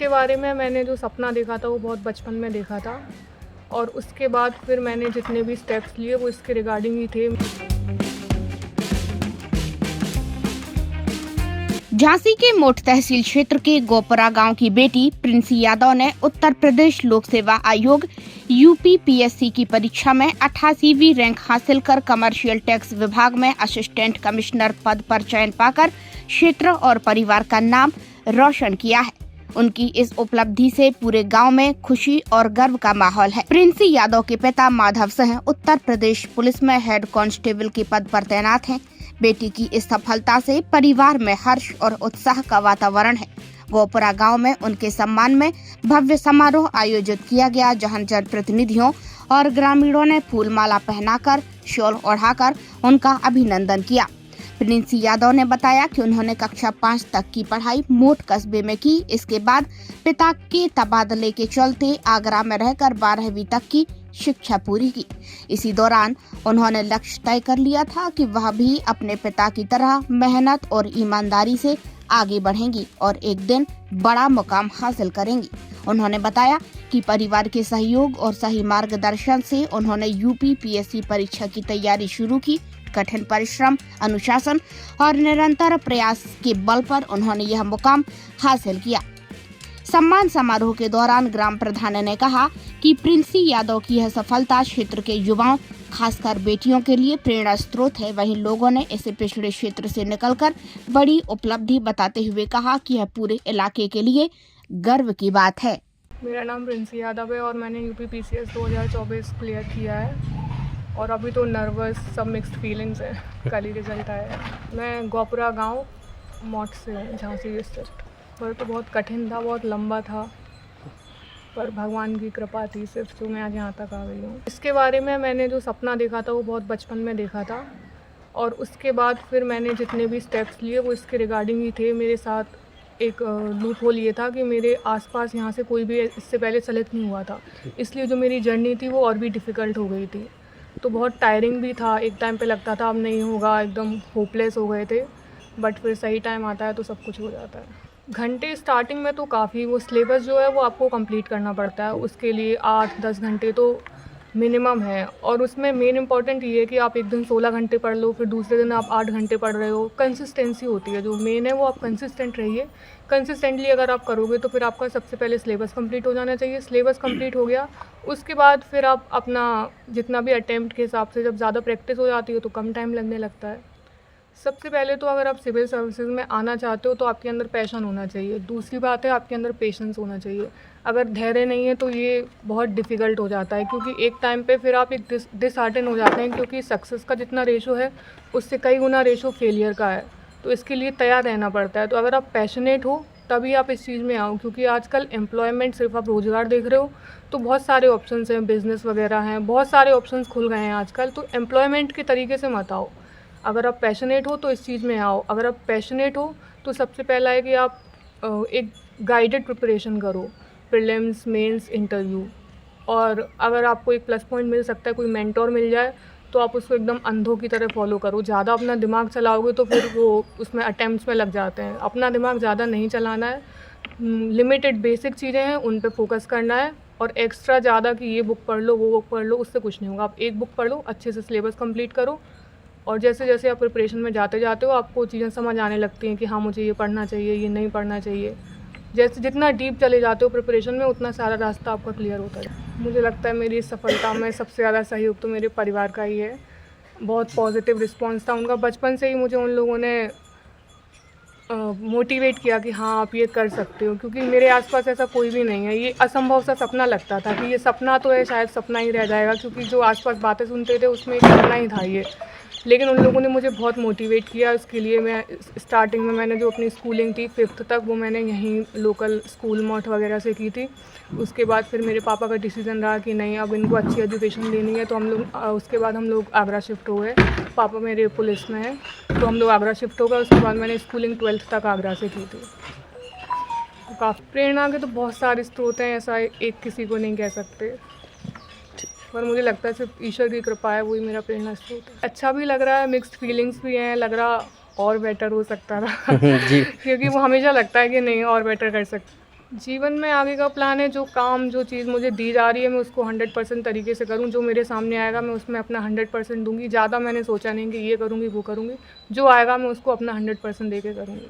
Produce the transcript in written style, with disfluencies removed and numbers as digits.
इसके बारे में मैंने जो सपना देखा था वो बहुत बचपन में देखा था और उसके बाद फिर मैंने जितने भी स्टेप्स लिए वो इसके रिगार्डिंग ही थे। झांसी के मोट तहसील क्षेत्र के गोपरा गांव की बेटी प्रिंसी यादव ने उत्तर प्रदेश लोक सेवा आयोग यूपीपीएससी की परीक्षा में 88वीं रैंक हासिल कर कमर्शियल टैक्स विभाग में असिस्टेंट कमिश्नर पद पर चयन पाकर क्षेत्र और परिवार का नाम रोशन किया है। उनकी इस उपलब्धि से पूरे गांव में खुशी और गर्व का माहौल है। प्रिंसी यादव के पिता माधव सिंह उत्तर प्रदेश पुलिस में हेड कांस्टेबल के पद पर तैनात हैं। बेटी की इस सफलता से परिवार में हर्ष और उत्साह का वातावरण है। गोपरा गांव में उनके सम्मान में भव्य समारोह आयोजित किया गया, जहां जनप्रतिनिधियों और ग्रामीणों ने फूलमाला पहनाकर शॉल ओढ़ाकर उनका अभिनंदन किया। प्रिंसी यादव ने बताया कि उन्होंने कक्षा 5 तक की पढ़ाई मोट कस्बे में की। इसके बाद पिता के तबादले के चलते आगरा में रहकर 12वीं तक की शिक्षा पूरी की। इसी दौरान उन्होंने लक्ष्य तय कर लिया था कि वह भी अपने पिता की तरह मेहनत और ईमानदारी से आगे बढ़ेंगी और एक दिन बड़ा मुकाम हासिल करेंगी। उन्होंने बताया कि परिवार के सहयोग और सही मार्गदर्शन से उन्होंने यूपीपीएससी परीक्षा की तैयारी शुरू की। कठिन परिश्रम, अनुशासन और निरंतर प्रयास के बल पर उन्होंने यह मुकाम हासिल किया। सम्मान समारोह के दौरान ग्राम प्रधान ने कहा कि प्रिंसी यादव की यह सफलता क्षेत्र के युवाओं, खासकर बेटियों के लिए प्रेरणा स्रोत है। वहीं लोगों ने इसे पिछड़े क्षेत्र से निकलकर बड़ी उपलब्धि बताते हुए कहा कि यह पूरे इलाके के लिए गर्व की बात है। मेरा नाम प्रिंसी यादव है और मैंने यूपीपीसीएस 2024 क्लियर किया है और अभी तो नर्वस, सब मिक्स्ड फीलिंग्स है। कल ही रिजल्ट आया है। मैं गोपरा गांव मोट से हूँ, झांसी डिस्ट्रिक्ट। पर तो बहुत कठिन था, बहुत लंबा था, पर भगवान की कृपा थी सिर्फ, जो मैं आज यहाँ तक आ गई हूँ। इसके बारे में मैंने जो सपना देखा था वो बहुत बचपन में देखा था और उसके बाद फिर मैंने जितने भी स्टेप्स लिए वो इसके रिगार्डिंग ही थे। मेरे साथ एक लूप होल ये था कि मेरे आसपास यहाँ से कोई भी इससे पहले सेलेक्ट नहीं हुआ था, इसलिए जो मेरी जर्नी थी वो और भी डिफ़िकल्ट हो गई थी। तो बहुत टायरिंग भी था। एक टाइम पे लगता था अब नहीं होगा, एकदम होपलेस हो गए थे, बट फिर सही टाइम आता है तो सब कुछ हो जाता है। घंटे स्टार्टिंग में तो काफ़ी, वो सिलेबस जो है वो आपको कंप्लीट करना पड़ता है, उसके लिए 8-10 घंटे तो मिनिमम है। और उसमें मेन इंपॉर्टेंट ये है कि आप एक दिन 16 घंटे पढ़ लो, फिर दूसरे दिन आप 8 घंटे पढ़ रहे हो। कंसिस्टेंसी होती है, जो मेन है वो आप कंसिस्टेंट रहिए। कंसिस्टेंटली अगर आप करोगे तो फिर आपका सबसे पहले सिलेबस कंप्लीट हो जाना चाहिए। सिलेबस कंप्लीट हो गया, उसके बाद फिर आप अपना जितना भी अटैम्प्ट के हिसाब से, जब ज़्यादा प्रैक्टिस हो जाती है तो कम टाइम लगने लगता है। सबसे पहले तो अगर आप सिविल सर्विसेज में आना चाहते हो तो आपके अंदर पैशन होना चाहिए। दूसरी बात है आपके अंदर पेशेंस होना चाहिए। अगर धैर्य नहीं है तो ये बहुत डिफ़िकल्ट हो जाता है, क्योंकि एक टाइम पे फिर आप एक डिसहार्टन हो जाते हैं, क्योंकि सक्सेस का जितना रेशो है उससे कई गुना रेशो फेलियर का है। तो इसके लिए तैयार रहना पड़ता है। तो अगर आप पैशनेट हो तभी आप इस चीज़ में आओ, क्योंकि आजकल एम्प्लॉयमेंट, सिर्फ आप रोज़गार देख रहे हो तो बहुत सारे ऑप्शंस हैं, बिज़नेस वगैरह हैं, बहुत सारे ऑप्शंस खुल गए हैं आजकल। तो एम्प्लॉयमेंट के तरीके से मत आओ। अगर आप पैशनेट हो तो इस चीज़ में आओ। अगर आप पैशनेट हो तो सबसे पहला है कि आप एक गाइडेड प्रिपरेशन करो, प्रीलिम्स, मेंस, इंटरव्यू। और अगर आपको एक प्लस पॉइंट मिल सकता है, कोई मेंटोर मिल जाए, तो आप उसको एकदम अंधों की तरह फॉलो करो। ज़्यादा अपना दिमाग चलाओगे तो फिर वो उसमें अटैम्प्ट्स में लग जाते हैं। अपना दिमाग ज़्यादा नहीं चलाना है। लिमिटेड बेसिक चीज़ें हैं उन पे फोकस करना है, और एक्स्ट्रा ज़्यादा कि ये बुक पढ़ लो, वो बुक पढ़ लो, उससे कुछ नहीं होगा। आप एक बुक पढ़ लो, अच्छे से सिलेबस कंप्लीट करो, और जैसे जैसे आप प्रिपरेशन में जाते जाते हो आपको चीज़ें समझ आने लगती हैं कि हाँ मुझे ये पढ़ना चाहिए, ये नहीं पढ़ना चाहिए। जैसे जितना डीप चले जाते हो प्रिपरेशन में उतना सारा रास्ता आपका क्लियर होता है। मुझे लगता है मेरी इस सफलता में सबसे ज़्यादा सहयोग तो मेरे परिवार का ही है। बहुत पॉजिटिव रिस्पॉन्स था उनका। बचपन से ही मुझे उन लोगों ने मोटिवेट किया कि हाँ आप ये कर सकते हो, क्योंकि मेरे आसपास ऐसा कोई भी नहीं है। ये असंभव सा सपना लगता था कि ये सपना तो है, शायद सपना ही रह जाएगा, क्योंकि जो आसपास बातें सुनते थे उसमें एक सपना ही था ये। लेकिन उन लोगों ने मुझे बहुत मोटिवेट किया। इसके लिए मैं स्टार्टिंग में मैंने जो अपनी स्कूलिंग थी 5th तक, वो मैंने यहीं लोकल स्कूल मोट वगैरह से की थी। उसके बाद फिर मेरे पापा का डिसीज़न रहा कि नहीं अब इनको अच्छी एजुकेशन देनी है, तो हम लोग उसके बाद हम लोग आगरा शिफ्ट हो गए। पापा मेरे पुलिस में हैं तो हम लोग आगरा शिफ्ट हो गए। उसके बाद मैंने स्कूलिंग 12th तक आगरा से की थी। काफ़ी प्रेरणा के तो बहुत सारे स्रोत हैं, ऐसा एक किसी को नहीं कह सकते, पर मुझे लगता है सिर्फ ईश्वर की कृपा है, वही मेरा प्रेरणा स्रोत है। अच्छा भी लग रहा है, मिक्स्ड फीलिंग्स भी हैं, लग रहा और बेटर हो सकता था क्योंकि वो हमेशा लगता है कि नहीं और बेटर कर सकते। जीवन में आगे का प्लान है, जो काम जो चीज़ मुझे दी जा रही है मैं उसको 100% तरीके से करूं। जो मेरे सामने आएगा मैं उसमें अपना 100% दूंगी। ज़्यादा मैंने सोचा नहीं कि ये करूंगी वो करूंगी। जो आएगा मैं उसको अपना 100% दे के करूंगी।